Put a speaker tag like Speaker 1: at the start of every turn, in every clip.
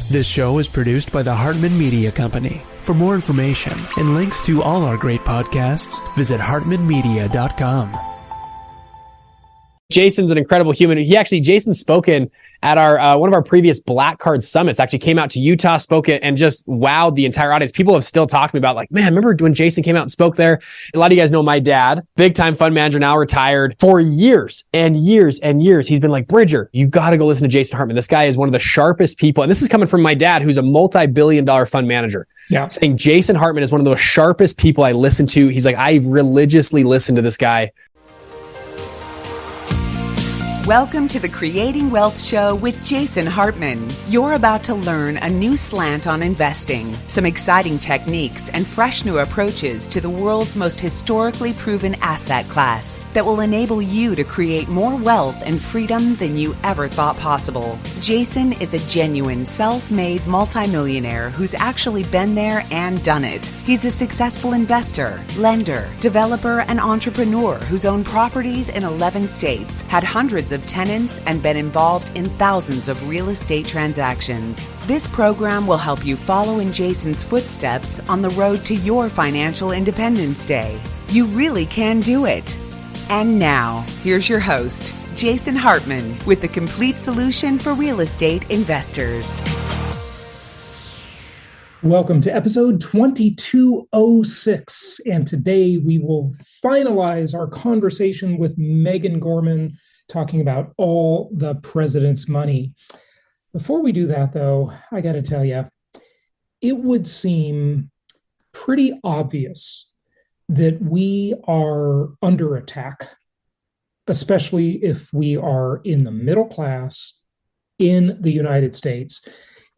Speaker 1: This show is produced by the Hartman Media Company. For more information and links to all our great podcasts, visit hartmanmedia.com.
Speaker 2: Jason's an incredible human. Jason's spoken at our one of our previous Black Card Summits, actually came out to Utah, spoke it, and just wowed the entire audience. People have still talked to me about, like, man, remember when Jason came out and spoke there? A lot of you guys know my dad, big time fund manager, now retired. For years and years and years, he's been like, Bridger, you got to go listen to Jason Hartman. This guy is one of the sharpest people. And this is coming from my dad, who's a multi-billion-dollar fund manager. Yeah. Saying Jason Hartman is one of the sharpest people I listen to. He's like, I religiously listen to this guy.
Speaker 3: Welcome to the Creating Wealth Show with Jason Hartman. You're about to learn a new slant on investing, some exciting techniques, and fresh new approaches to the world's most historically proven asset class that will enable you to create more wealth and freedom than you ever thought possible. Jason is a genuine self-made multimillionaire who's actually been there and done it. He's a successful investor, lender, developer, and entrepreneur who's owned properties in 11 states, had hundreds of tenants, and been involved in thousands of real estate transactions. This program will help you follow in Jason's footsteps on the road to your financial independence day. You really can do it. And now, here's your host, Jason Hartman, with the complete solution for real estate investors.
Speaker 4: Welcome to episode 2206, and today we will finalize our conversation with Megan Gorman, talking about all the president's money. Before we do that, though, I got to tell you, it would seem pretty obvious that we are under attack, especially if we are in the middle class in the United States.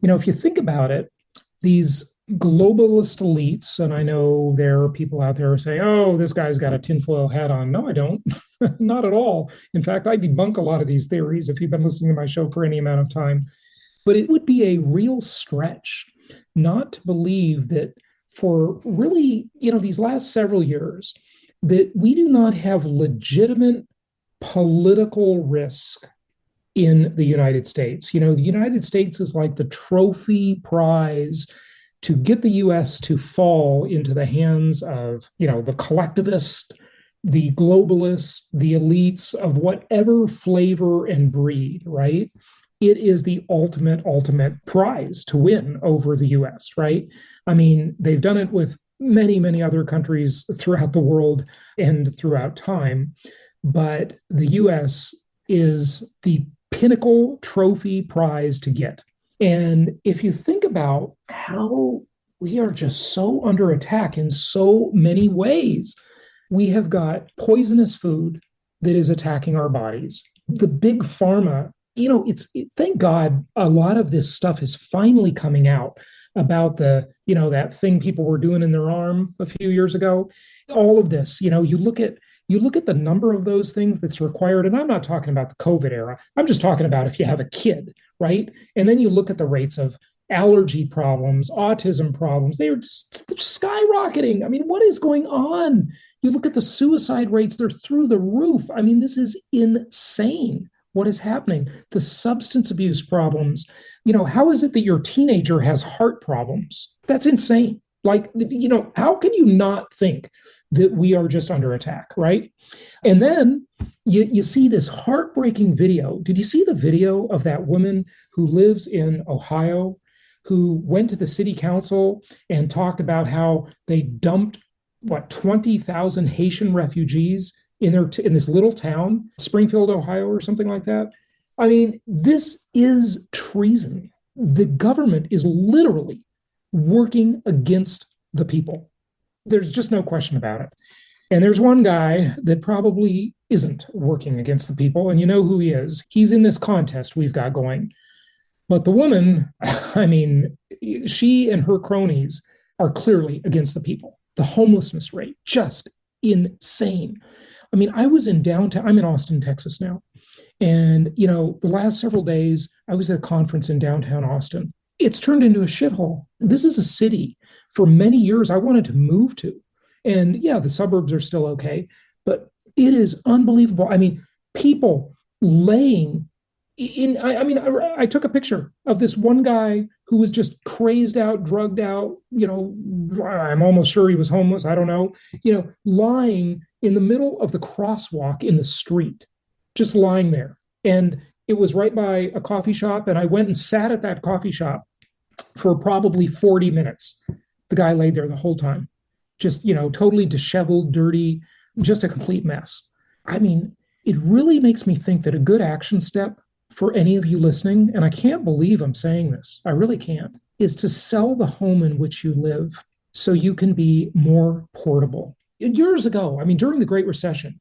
Speaker 4: You know, if you think about it, these globalist elites, and I know there are people out there who say, oh, this guy's got a tinfoil hat on. No, I don't. Not at all. In fact, I debunk a lot of these theories if you've been listening to my show for any amount of time. But it would be a real stretch not to believe that for really, these last several years, that we do not have legitimate political risk in the United States. You know, the United States is like the trophy prize to get the U.S. to fall into the hands of, the collectivists, the globalists, the elites of whatever flavor and breed, right? It is the ultimate prize to win over the U.S., right? I mean, they've done it with many, many other countries throughout the world and throughout time, but the U.S. is the pinnacle trophy prize to get. And if you think about how we are just so under attack in so many ways, we have got poisonous food that is attacking our bodies. The big pharma, thank God a lot of this stuff is finally coming out about that thing people were doing in their arm a few years ago. All of this, you look at the number of those things that's required, and I'm not talking about the COVID era. I'm just talking about if you have a kid, right? And then you look at the rates of allergy problems, autism problems. They are just skyrocketing. I mean, what is going on? You look at the suicide rates, they're through the roof. I mean, this is insane. What is happening? The substance abuse problems. How is it that your teenager has heart problems? That's insane. Like, how can you not think that we are just under attack, right? And then you see this heartbreaking video. Did you see the video of that woman who lives in Ohio, who went to the city council and talked about how they dumped, 20,000 Haitian refugees in this little town, Springfield, Ohio, or something like that? I mean, this is treason. The government is literally working against the people. There's just no question about it. And there's one guy that probably isn't working against the people, and you know who he is. He's in this contest we've got going. But the woman, I mean, she and her cronies are clearly against the people. The homelessness rate, just insane. I mean, I was in downtown, I'm in Austin, Texas now. And, the last several days, I was at a conference in downtown Austin. It's turned into a shithole. This is a city for many years I wanted to move to. And yeah, the suburbs are still okay, but it is unbelievable. I mean, people laying in, I took a picture of this one guy who was just crazed out, drugged out, I'm almost sure he was homeless, I don't know, lying in the middle of the crosswalk in the street, just lying there. And it was right by a coffee shop, and I went and sat at that coffee shop for probably 40 minutes. The guy laid there the whole time, just, totally disheveled, dirty, just a complete mess. I mean, it really makes me think that a good action step for any of you listening, and I can't believe I'm saying this, I really can't, is to sell the home in which you live so you can be more portable. Years ago, during the Great Recession,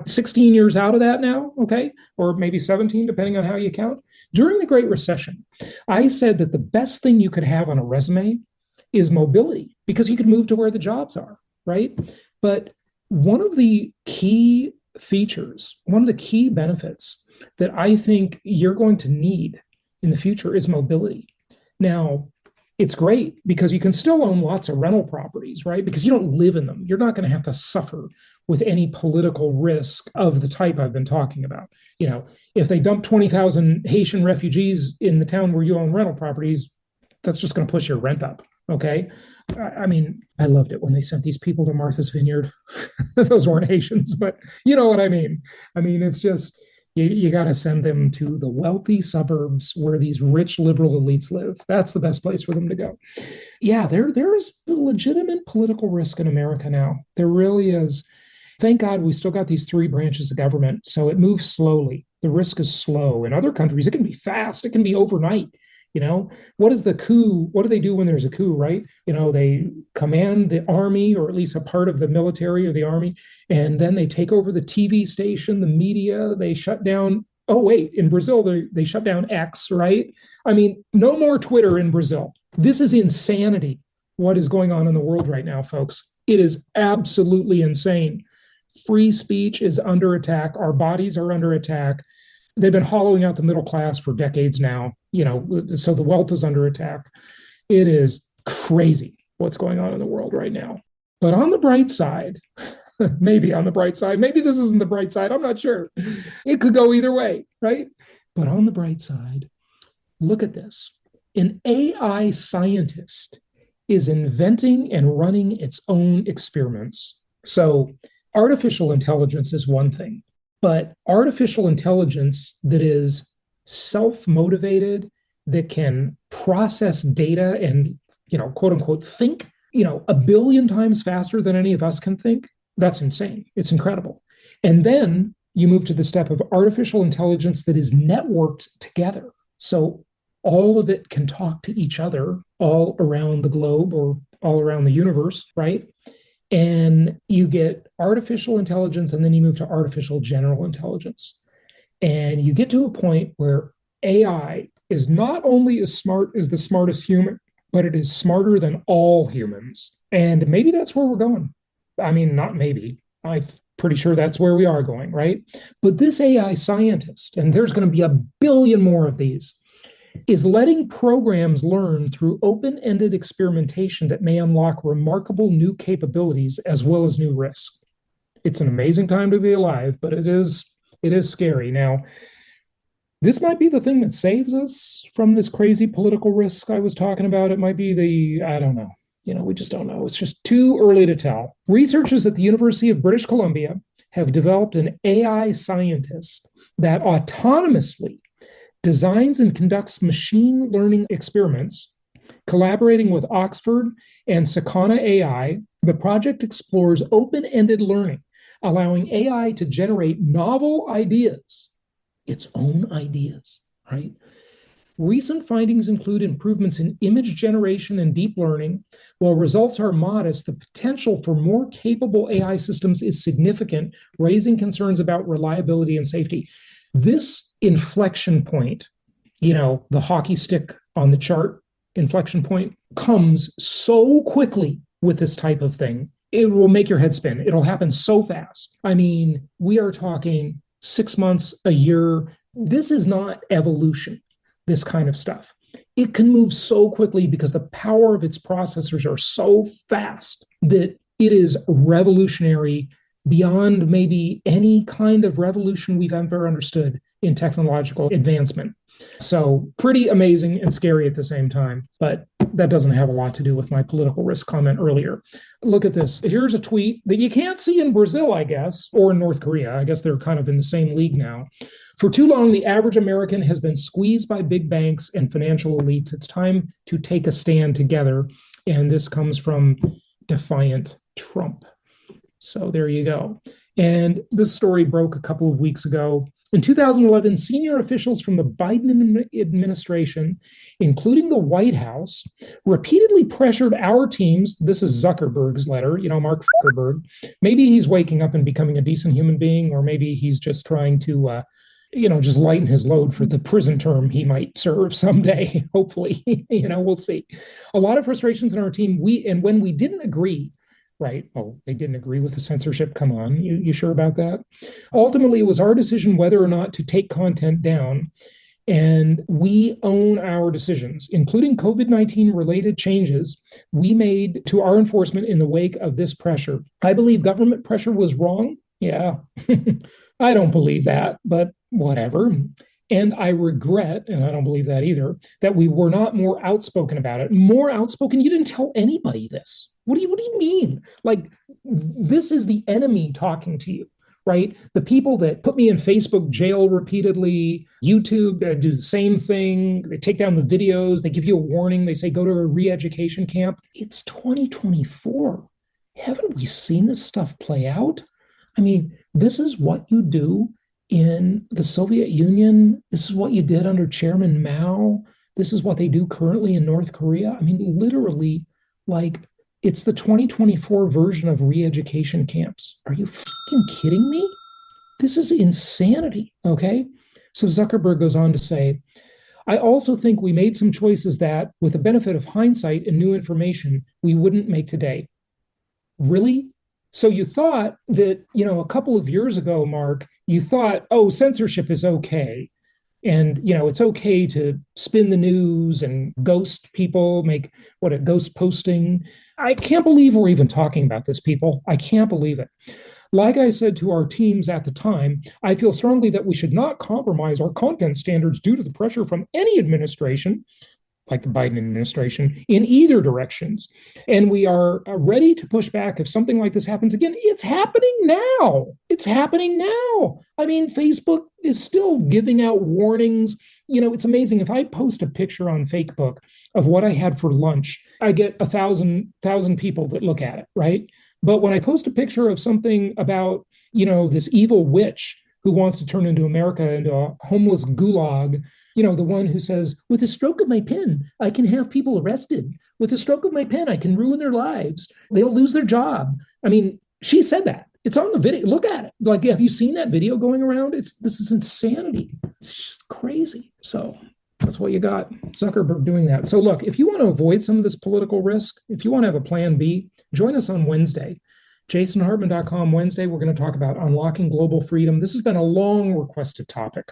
Speaker 4: 16 years out of that now, okay? Or maybe 17, depending on how you count. During the Great Recession, I said that the best thing you could have on a resume is mobility, because you could move to where the jobs are, right? But one of the key features, one of the key benefits that I think you're going to need in the future is mobility. Now, it's great because you can still own lots of rental properties, right? Because you don't live in them. You're not going to have to suffer with any political risk of the type I've been talking about. If they dump 20,000 Haitian refugees in the town where you own rental properties, that's just going to push your rent up, okay? I loved it when they sent these people to Martha's Vineyard. Those weren't Haitians, but you know what I mean. It's just, you got to send them to the wealthy suburbs where these rich liberal elites live. That's the best place for them to go. Yeah, there is legitimate political risk in America now. There really is. Thank God we still got these three branches of government, so it moves slowly. The risk is slow. In other countries, it can be fast. It can be overnight. What is the coup? What do they do when there's a coup, right? They command the army, or at least a part of the military or the army, and then they take over the TV station, the media, they shut down. Oh, wait, in Brazil, they shut down X, right? No more Twitter in Brazil. This is insanity, what is going on in the world right now, folks. It is absolutely insane. Free speech is under attack. Our bodies are under attack. They've been hollowing out the middle class for decades now, so the wealth is under attack. It is crazy what's going on in the world right now. But on the bright side, maybe on the bright side, maybe this isn't the bright side, I'm not sure. It could go either way, right? But on the bright side, look at this. An AI scientist is inventing and running its own experiments. So artificial intelligence is one thing. But artificial intelligence that is self-motivated, that can process data and, quote unquote, think, 1 billion times faster than any of us can think, that's insane. It's incredible. And then you move to the step of artificial intelligence that is networked together. So all of it can talk to each other all around the globe or all around the universe, right? And you get artificial intelligence, and then you move to artificial general intelligence. And you get to a point where AI is not only as smart as the smartest human, but it is smarter than all humans. And maybe that's where we're going. Not maybe. I'm pretty sure that's where we are going, right? But this AI scientist, and there's going to be 1 billion more of these, is letting programs learn through open-ended experimentation that may unlock remarkable new capabilities as well as new risks. It's an amazing time to be alive, but it is scary. Now, this might be the thing that saves us from this crazy political risk I was talking about. It might be I don't know. We just don't know. It's just too early to tell. Researchers at the University of British Columbia have developed an AI scientist that autonomously designs and conducts machine learning experiments. Collaborating with Oxford and Sakana AI, the project explores open-ended learning, allowing AI to generate novel ideas, its own ideas, right? Recent findings include improvements in image generation and deep learning. While results are modest, the potential for more capable AI systems is significant, raising concerns about reliability and safety. This inflection point, the hockey stick on the chart inflection point, comes so quickly with this type of thing. It will make your head spin. It'll happen so fast. We are talking 6 months, a year. This is not evolution, this kind of stuff. It can move so quickly because the power of its processors are so fast that it is revolutionary beyond maybe any kind of revolution we've ever understood in technological advancement. So pretty amazing and scary at the same time. But that doesn't have a lot to do with my political risk comment earlier. Look at this. Here's a tweet that you can't see in Brazil, I guess, or in North Korea. I guess they're kind of in the same league now. For too long, the average American has been squeezed by big banks and financial elites. It's time to take a stand together. And this comes from Defiant Trump. So there you go. And this story broke a couple of weeks ago. In 2011, senior officials from the Biden administration, including the White House, repeatedly pressured our teams. This is Zuckerberg's letter, Mark Zuckerberg. Maybe he's waking up and becoming a decent human being, or maybe he's just trying to, just lighten his load for the prison term he might serve someday. Hopefully, we'll see. A lot of frustrations in our team. When we didn't agree, right? Oh, they didn't agree with the censorship. Come on. You sure about that? Ultimately, it was our decision whether or not to take content down. And we own our decisions, including COVID-19 related changes we made to our enforcement in the wake of this pressure. I believe government pressure was wrong. Yeah, I don't believe that, but whatever. And I regret, and I don't believe that either, that we were not more outspoken about it. More outspoken? You didn't tell anybody this. What do you mean? Like, this is the enemy talking to you, right? The people that put me in Facebook jail repeatedly, YouTube do the same thing. They take down the videos. They give you a warning. They say, go to a re-education camp. It's 2024. Haven't we seen this stuff play out? I mean, this is what you do in the Soviet Union. This is what you did under Chairman Mao. This is what they do currently in North Korea. I mean, literally, like, it's the 2024 version of re-education camps. Are you fucking kidding me? This is insanity, okay? So Zuckerberg goes on to say, I also think we made some choices that, with the benefit of hindsight and new information, we wouldn't make today. Really? So you thought that, a couple of years ago, Mark, you thought, oh, censorship is okay. And, it's okay to spin the news and ghost people, make a ghost posting. I can't believe we're even talking about this, people. I can't believe it. Like I said to our teams at the time, I feel strongly that we should not compromise our content standards due to the pressure from any administration, like the Biden administration, in either directions. And we are ready to push back if something like this happens again. It's happening now. It's happening now. I mean, Facebook is still giving out warnings. It's amazing. If I post a picture on Facebook of what I had for lunch, I get 1,000 people that look at it, right? But when I post a picture of something about, this evil witch who wants to turn into America into a homeless gulag, the one who says, with a stroke of my pen, I can have people arrested. With a stroke of my pen, I can ruin their lives. They'll lose their job. I mean, she said that. It's on the video. Look at it. Like, have you seen that video going around? This is insanity. It's just crazy. So that's what you got. Zuckerberg doing that. So look, if you want to avoid some of this political risk, if you want to have a plan B, join us on Wednesday. JasonHartman.com Wednesday, we're going to talk about unlocking global freedom. This has been a long requested topic.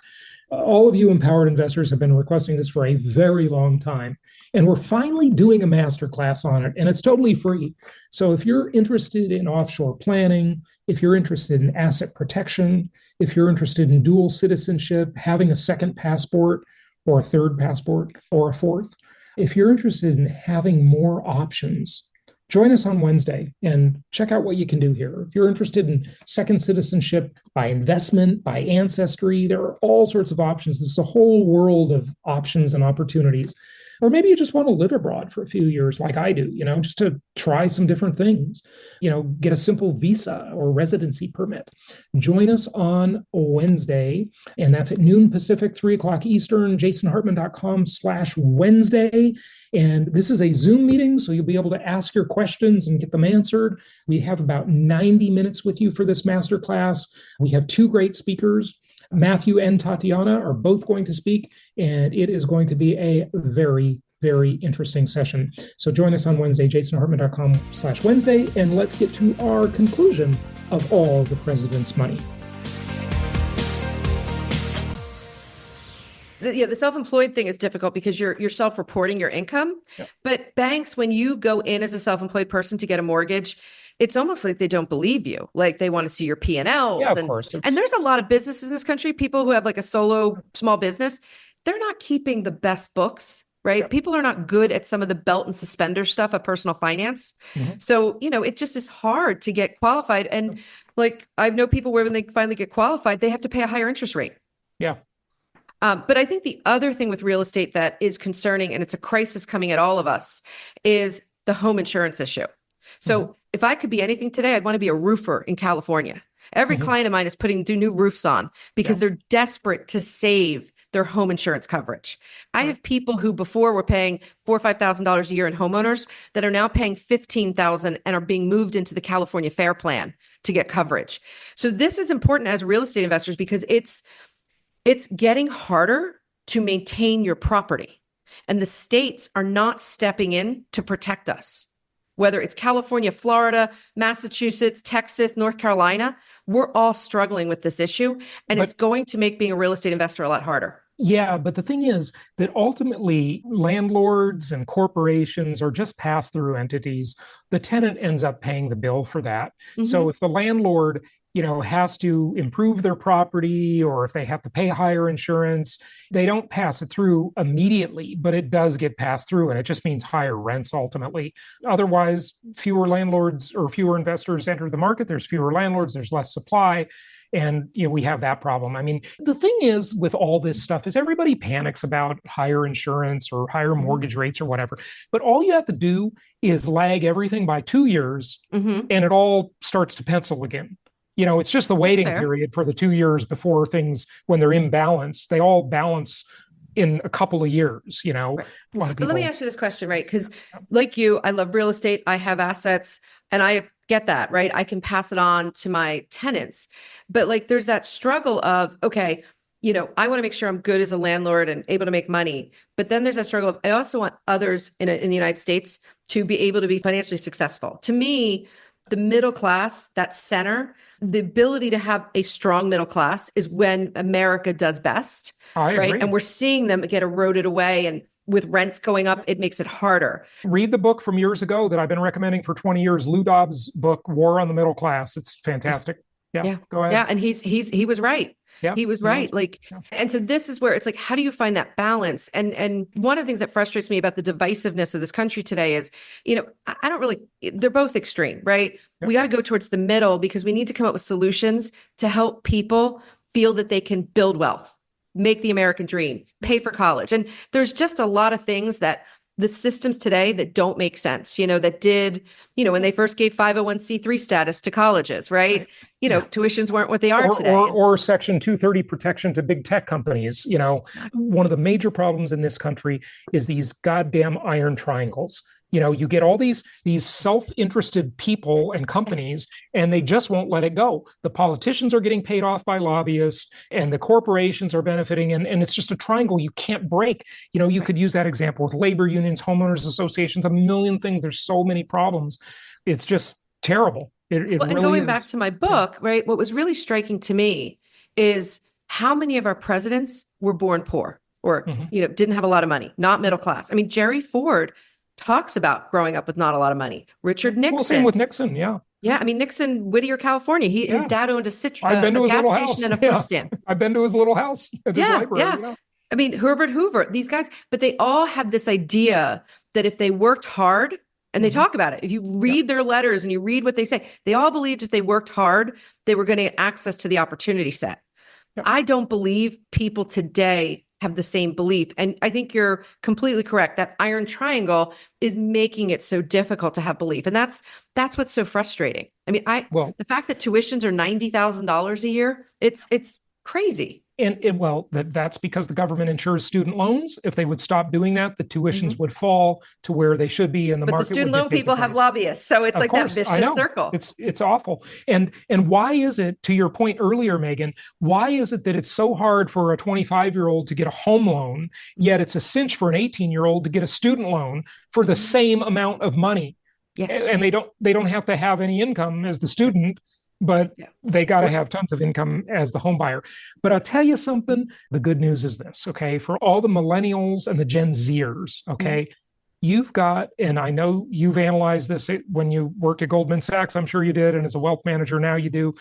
Speaker 4: All of you empowered investors have been requesting this for a very long time, and we're finally doing a masterclass on it, and it's totally free. So if you're interested in offshore planning, if you're interested in asset protection, if you're interested in dual citizenship, having a second passport or a third passport or a fourth, if you're interested in having more options, join us on Wednesday and check out what you can do here. If you're interested in second citizenship by investment, by ancestry, there are all sorts of options. This is a whole world of options and opportunities. Or maybe you just want to live abroad for a few years like I do, just to try some different things, get a simple visa or residency permit. Join us on Wednesday, and that's at noon Pacific, 3:00 Eastern, jasonhartman.com/Wednesday. And this is a Zoom meeting, so you'll be able to ask your questions and get them answered. We have about 90 minutes with you for this masterclass. We have two great speakers. Matthew and Tatiana are both going to speak, and it is going to be a very, very interesting session. So join us on Wednesday, jasonhartman.com/Wednesday, and let's get to our conclusion of all the president's money.
Speaker 5: The self-employed thing is difficult because you're self-reporting your income. Yep. But banks, when you go in as a self-employed person to get a mortgage, it's almost like they don't believe you. Like they want to see your P&Ls.
Speaker 4: Yeah, of course.
Speaker 5: And there's a lot of businesses in this country, people who have like a solo small business. they're not keeping the best books, right?
Speaker 4: Yep.
Speaker 5: People are not good at some of the belt and suspender stuff of personal finance. So, it just is hard to get qualified. And like, I know people where when they finally get qualified, they have to pay a higher interest rate.
Speaker 4: Yeah.
Speaker 5: But I think the other thing with real estate that is concerning, and it's a crisis coming at all of us, is the home insurance issue. So if I could be anything today, I'd want to be a roofer in California. Every client of mine is putting new roofs on because they're desperate to save their home insurance coverage. I have people who before were paying $4,000 or $5,000 a year in homeowners that are now paying $15,000 and are being moved into the California Fair Plan to get coverage. So this is important as real estate investors because it's getting harder to maintain your property. And the states are not stepping in to protect us. Whether it's California, Florida, Massachusetts, Texas, North Carolina, we're all struggling with this issue. And it's going to make being a real estate investor a lot harder.
Speaker 4: Yeah, but the thing is that ultimately landlords and corporations are just pass-through entities. The tenant ends up paying the bill for that. So if the landlord has to improve their property, or if they have to pay higher insurance, they don't pass it through immediately, but it does get passed through, and it just means higher rents ultimately. Otherwise, fewer landlords or fewer investors enter the market. There's fewer landlords, there's less supply, and we have that problem. I mean, the thing is with all this stuff is everybody panics about higher insurance or higher mortgage rates or whatever, but all you have to do is lag everything by 2 years, and it all starts to pencil again. It's just the waiting period for the 2 years before things, when they're imbalanced, they all balance in a couple of years, Right. A lot of people... But
Speaker 5: let me ask you this question, right? Because like you, I love real estate. I have assets and I get that, right? I can pass it on to my tenants. But like, there's that struggle of, okay, I want to make sure I'm good as a landlord and able to make money. But then there's that struggle of, I also want others in the United States to be able to be financially successful. To me, the middle class, that center, the ability to have a strong middle class is when America does best, right? And we're seeing them get eroded away, and with rents going up, it makes it harder.
Speaker 4: Read the book from years ago that I've been recommending for 20 years, Lou Dobbs' book, War on the Middle Class. It's fantastic. Yeah. Go ahead.
Speaker 5: Yeah, and he was right. Yeah, he was right. And so this is where it's like, how do you find that balance? And one of the things that frustrates me about the divisiveness of this country today is, I don't really, they're both extreme, right? Yep. We got to go towards the middle because we need to come up with solutions to help people feel that they can build wealth, make the American dream, pay for college. And there's just a lot of things that the systems today that don't make sense, that did, when they first gave 501c3 status to colleges, right? Tuitions weren't what they are today.
Speaker 4: Or Section 230 protection to big tech companies. One of the major problems in this country is these goddamn iron triangles. You get all these self-interested people and companies, and they just won't let it go. The politicians are getting paid off by lobbyists, and the corporations are benefiting, and it's just a triangle you can't break. You could use that example with labor unions, homeowners associations, a million things. There's so many problems. It's just terrible. It
Speaker 5: well, and
Speaker 4: really
Speaker 5: going
Speaker 4: is.
Speaker 5: Back to my book, right? What was really striking to me is how many of our presidents were born poor or, didn't have a lot of money, not middle class. I mean, Gerald Ford talks about growing up with not a lot of money. Richard Nixon.
Speaker 4: Well, same with Nixon, yeah.
Speaker 5: Yeah, I mean, Nixon, Whittier, California. His dad owned a gas station and a food stand.
Speaker 4: I've been to his little house at his library.
Speaker 5: Yeah. I mean, Herbert Hoover, these guys, but they all had this idea that if they worked hard, and they talk about it, if you read their letters and you read what they say, they all believed if they worked hard, they were going to get access to the opportunity set. Yep. I don't believe people today have the same belief. And I think you're completely correct. That iron triangle is making it so difficult to have belief. And that's what's so frustrating. I mean, the fact that tuitions are $90,000 a year, it's crazy.
Speaker 4: And that's because the government insures student loans. If they would stop doing that, the tuitions would fall to where they should be in the market.
Speaker 5: But the student loan people have lobbyists. So it's that vicious circle.
Speaker 4: It's awful. And why is it, to your point earlier, Megan, why is it that it's so hard for a 25-year-old to get a home loan, yet it's a cinch for an 18-year-old to get a student loan for the same amount of money?
Speaker 5: Yes.
Speaker 4: And they don't have to have any income as the student, but they got to have tons of income as the home buyer. But I'll tell you something, the good news is this, okay? For all the millennials and the Gen Zers, okay? You've got, and I know you've analyzed this when you worked at Goldman Sachs, I'm sure you did, and as a wealth manager now you do,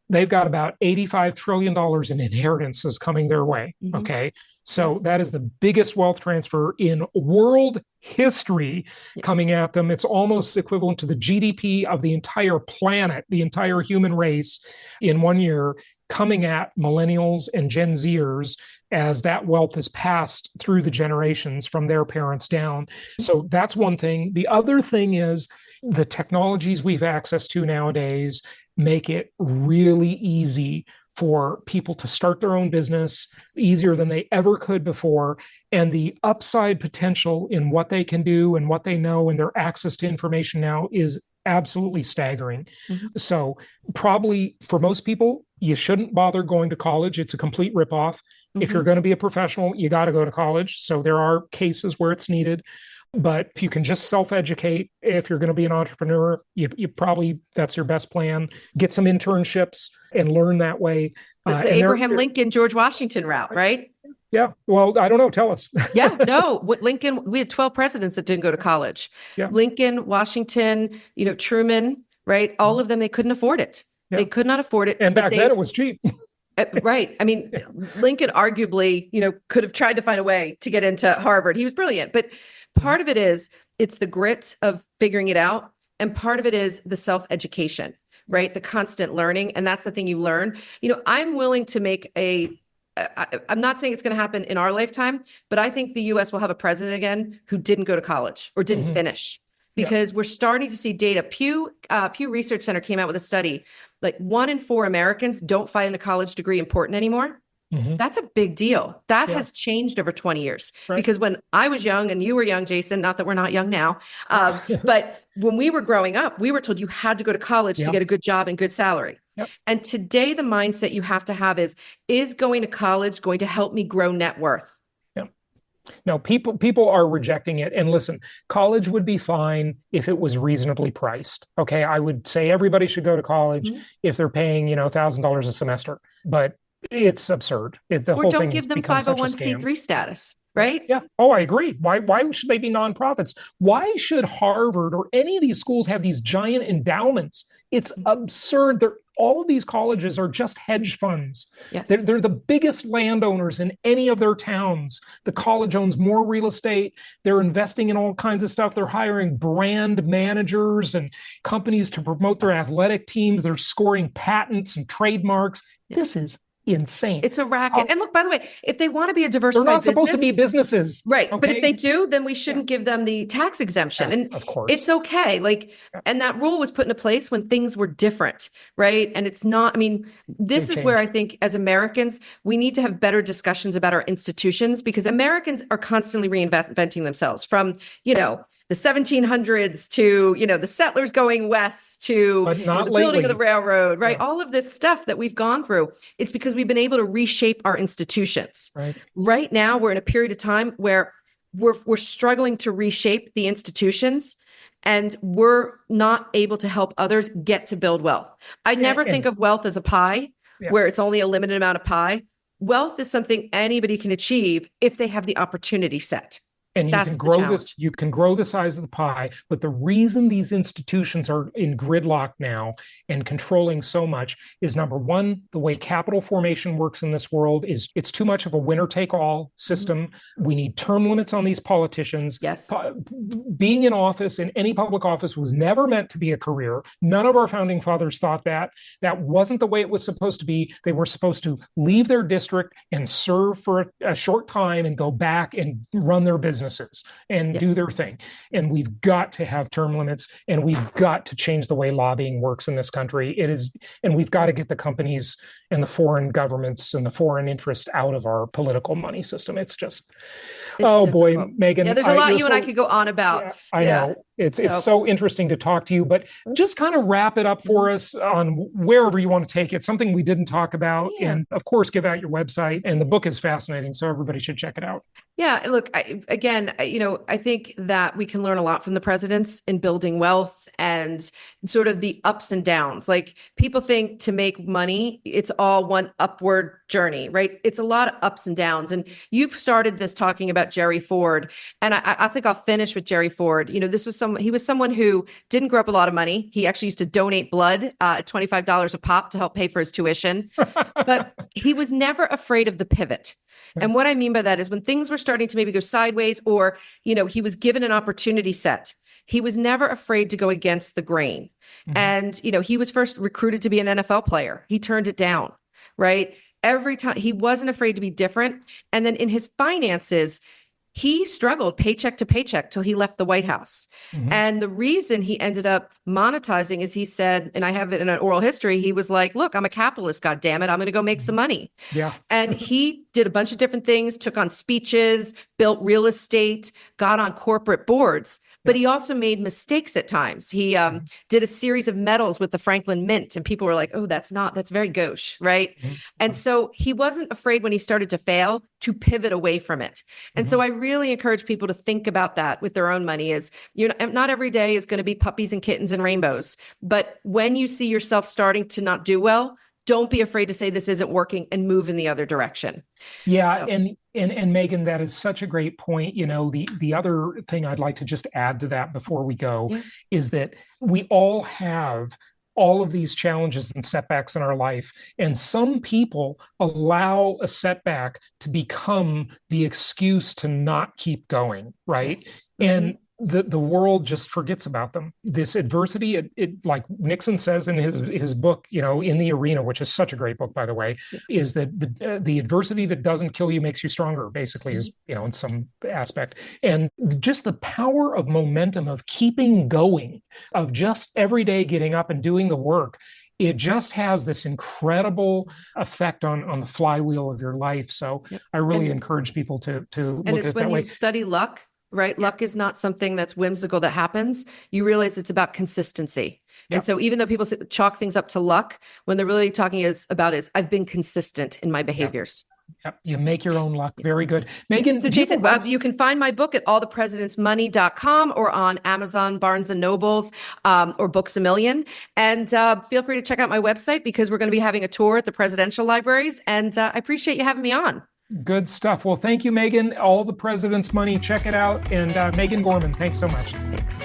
Speaker 4: they've got about $85 trillion in inheritances coming their way. Okay. So that is the biggest wealth transfer in world history coming at them. It's almost equivalent to the GDP of the entire planet, the entire human race in 1 year, coming at millennials and Gen Zers as that wealth is passed through the generations from their parents down. So that's one thing. The other thing is the technologies we've access to nowadays make it really easy for people to start their own business, easier than they ever could before. And the upside potential in what they can do and what they know and their access to information now is absolutely staggering. So probably for most people, you shouldn't bother going to college. It's a complete ripoff. If you're going to be a professional, you got to go to college. So there are cases where it's needed. But if you can just self-educate, if you're going to be an entrepreneur, you probably, that's your best plan. Get some internships and learn that way.
Speaker 5: The Abraham Lincoln, George Washington route, right?
Speaker 4: Yeah. Well, I don't know. Tell us.
Speaker 5: Lincoln, we had 12 presidents that didn't go to college. Lincoln, Washington, Truman, right? All of them, they couldn't afford it. They could not afford it.
Speaker 4: And back then it was cheap.
Speaker 5: Right. I mean, Lincoln arguably, could have tried to find a way to get into Harvard. He was brilliant. But part of it is, it's the grit of figuring it out. And part of it is the self-education, right? The constant learning. And that's the thing you learn. I'm willing to make I'm not saying it's going to happen in our lifetime, but I think the US will have a president again who didn't go to college or didn't finish, because we're starting to see data. Pew Research Center came out with a study, like 1 in 4 Americans don't find a college degree important anymore. That's a big deal. That has changed over 20 years. Because when I was young and you were young, Jason, not that we're not young now, but when we were growing up, we were told you had to go to college to get a good job and good salary. And today the mindset you have to have is going to college going to help me grow net worth?
Speaker 4: No, people are rejecting it. And listen, college would be fine if it was reasonably priced. Okay, I would say everybody should go to college if they're paying, $1,000 a semester. But it's absurd. The
Speaker 5: or
Speaker 4: whole
Speaker 5: don't
Speaker 4: thing
Speaker 5: give them 501c3 status, right?
Speaker 4: Yeah. Oh, I agree. Why should they be nonprofits? Why should Harvard or any of these schools have these giant endowments? It's absurd. All of these colleges are just hedge funds.
Speaker 5: Yes.
Speaker 4: They're the biggest landowners in any of their towns. The college owns more real estate. They're investing in all kinds of stuff. They're hiring brand managers and companies to promote their athletic teams. They're scoring patents and trademarks. This is insane.
Speaker 5: It's a racket. And look, by the way, if they want to be a diversified
Speaker 4: they're not supposed to be businesses.
Speaker 5: Right. Okay? But if they do, then we shouldn't give them the tax exemption. And
Speaker 4: of course,
Speaker 5: it's okay. And that rule was put into place when things were different. Right. And it's not, this is where I think as Americans, we need to have better discussions about our institutions, because Americans are constantly reinventing themselves from, the 1700s to, the settlers going west to the building of the railroad, right? All of this stuff that we've gone through, it's because we've been able to reshape our institutions. Right now, we're in a period of time where we're struggling to reshape the institutions, and we're not able to help others get to build wealth. I never think of wealth as a pie where it's only a limited amount of pie. Wealth is something anybody can achieve if they have the opportunity set.
Speaker 4: And you can grow the size of the pie. But the reason these institutions are in gridlock now and controlling so much is, number one, the way capital formation works in this world is it's too much of a winner take all system. We need term limits on these politicians.
Speaker 5: Yes.
Speaker 4: Being in office, in any public office, was never meant to be a career. None of our founding fathers thought that. That wasn't the way it was supposed to be. They were supposed to leave their district and serve for a short time and go back and run their businesses and do their thing. And we've got to have term limits, and we've got to change the way lobbying works in this country. And we've got to get the companies and the foreign governments and the foreign interests out of our political money system. It's difficult. Boy, Megan.
Speaker 5: Yeah, there's a lot you and I could go on about.
Speaker 4: Yeah, I know. It's so interesting to talk to you, but just kind of wrap it up for us on wherever you want to take it, something we didn't talk about. And of course, give out your website. And the book is fascinating, so everybody should check it out.
Speaker 5: Yeah, look, I think that we can learn a lot from the presidents in building wealth and sort of the ups and downs. Like people think to make money, it's all one upward journey, right? It's a lot of ups and downs. And you've started this talking about Jerry Ford. And I think I'll finish with Jerry Ford. He was someone who didn't grow up a lot of money. He actually used to donate blood at $25 a pop to help pay for his tuition. But he was never afraid of the pivot. And what I mean by that is when things were starting to maybe go sideways or, he was given an opportunity set, he was never afraid to go against the grain. Mm-hmm. And, he was first recruited to be an NFL player. He turned it down, right? Every time he wasn't afraid to be different. And then in his finances, he struggled paycheck to paycheck till he left the White House. Mm-hmm. And the reason he ended up monetizing is he said, and I have it in an oral history, he was like, look, I'm a capitalist, God damn it. I'm going to go make some money. Yeah. And he did a bunch of different things, took on speeches, built real estate, got on corporate boards. But he also made mistakes at times. He did a series of medals with the Franklin Mint, and people were like, oh, that's very gauche, right? Mm-hmm. And so he wasn't afraid when he started to fail to pivot away from it. And so I really encourage people to think about that with their own money is, not every day is going to be puppies and kittens and rainbows. But when you see yourself starting to not do well, don't be afraid to say this isn't working and move in the other direction.
Speaker 4: Yeah. So. And Megan, that is such a great point. The other thing I'd like to just add to that before we go is that we all have all of these challenges and setbacks in our life. And some people allow a setback to become the excuse to not keep going, right? Yes. And the world just forgets about them. This adversity, it like Nixon says in his book, In the Arena, which is such a great book, by the way, is that the adversity that doesn't kill you makes you stronger, basically, is, in some aspect. And just the power of momentum, of keeping going, of just every day getting up and doing the work, it just has this incredible effect on the flywheel of your life. So I really encourage people to look at it that way.
Speaker 5: And it's when you study luck, right? Luck is not something that's whimsical that happens. You realize it's about consistency. Yep. And so even though people chalk things up to luck, when they're really talking about I've been consistent in my behaviors.
Speaker 4: Yep. You make your own luck. Very good. Megan.
Speaker 5: So Jason, you can find my book at allthepresidentsmoney.com or on Amazon, Barnes & Nobles, or Books A Million. And feel free to check out my website because we're going to be having a tour at the presidential libraries. And I appreciate you having me on.
Speaker 4: Good stuff. Well, thank you, Megan. All the President's Money. Check it out. And Megan Gorman, thanks so much.
Speaker 5: Thanks.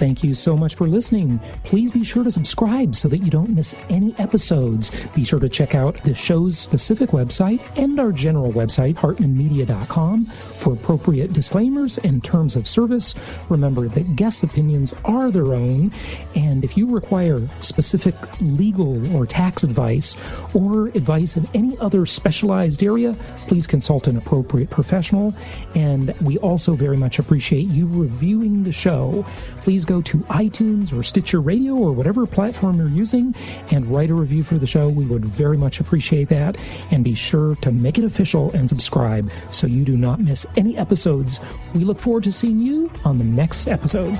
Speaker 1: Thank you so much for listening. Please be sure to subscribe so that you don't miss any episodes. Be sure to check out the show's specific website and our general website, hartmanmedia.com, for appropriate disclaimers and terms of service. Remember that guest opinions are their own, and if you require specific legal or tax advice or advice in any other specialized area, please consult an appropriate professional. And we also very much appreciate you reviewing the show. Please go to iTunes or Stitcher Radio or whatever platform you're using and write a review for the show. We would very much appreciate that. And be sure to make it official and subscribe so you do not miss any episodes. We look forward to seeing you on the next episode.